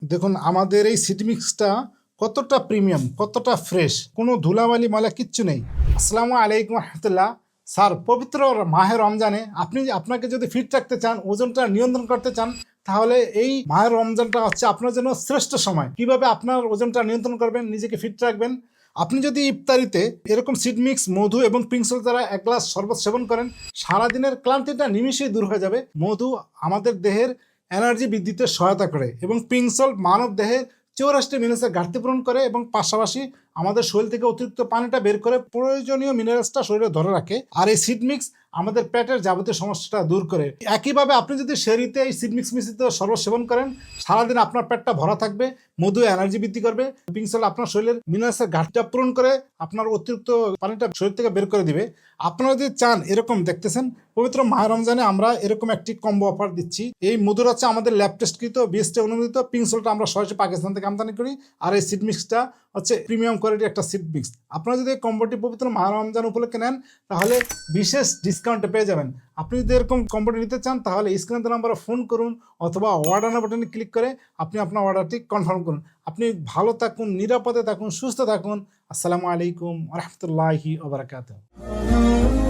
দেখুন আমাদের এই সিড মিক্সটা কতটা প্রিমিয়াম, কতটা ফ্রেশ, কোনো ধুলাবালি ময়লা কিচ্ছু নেই। আসসালামু আলাইকুম রহমতুল্লাহ। স্যার, পবিত্র মাহে রমজানে আপনাকে যদি ফিট রাখতে চান, ওজনটা নিয়ন্ত্রণ করতে চান, তাহলে এই মাহের রমজানটা হচ্ছে আপনার জন্য শ্রেষ্ঠ সময়। কিভাবে আপনার ওজনটা নিয়ন্ত্রণ করবেন, নিজেকে ফিট রাখবেন? আপনি যদি ইফতারিতে এরকম সিড মিক্স, মধু এবং পিঙ্ক সল্ট দ্বারা এক গ্লাস শরবত সেবন করেন, সারাদিনের ক্লান্তিটা নিমিষেই দূর হয়ে যাবে। মধু আমাদের দেহের এনার্জি বৃদ্ধিতে সহায়তা করে এবং পিঙ্ক সল্ট মানব দেহের 84টি মিনারেলসের ঘাটতি পূরণ করে এবং পাশাপাশি আমাদের শরীর থেকে অতিরিক্ত পানিটা বের করে প্রয়োজনীয় মিনারেলসটা শরীরে ধরে রাখে। আর এই সিড মিক্স আমাদের পেটের যাবতীয় সমস্যাটা দূর করে। একইভাবে আপনি যদি সেরিতে এই সিড মিক্স মিশ্রিত শরবত সেবন করেন, সারাদিন আপনার পেটটা ভরা থাকবে, মধু এনার্জি বৃদ্ধি করবে, পিঙ্ক সল্ট আপনার শরীরের মিনারেলসের ঘাটতিটা পূরণ করে আপনার অতিরিক্ত পানিটা শরীর থেকে বের করে দিবে। আপনারা যদি চান, এরকম দেখতেছেন পবিত্র মাহ রমজানে আমরা এরকম একটি কম্বো অফার দিচ্ছি। এই মধুর হচ্ছে আমাদের ল্যাব টেস্টকৃত, বিএসটি অনুমোদিত, পিঙ্ক সল্টটা আমরা সরাসরি পাকিস্তান থেকে আমদানি করি, আর এই সিড মিক্সটা হচ্ছে প্রিমিয়াম কোয়ালিটির একটা সিড মিক্স। আপনারা যদি এই কম্বোটি পবিত্র মাহ রমজান উপলক্ষে নেন, তাহলে বিশেষ ডিসকাউন্টে পেয়ে যাবেন। আপনি যদি এরকম কম্বোটি নিতে চান, তাহলে স্ক্রিনে নাম্বারে ফোন করুন অথবা অর্ডার বাটনে ক্লিক করে আপনি আপনার অর্ডারটি কনফার্ম করুন। আপনি ভালো থাকুন, নিরাপদে থাকুন, সুস্থ থাকুন। আসসালামু আলাইকুম রহমতুল্লাহি ওয়া বারাকাতুহু।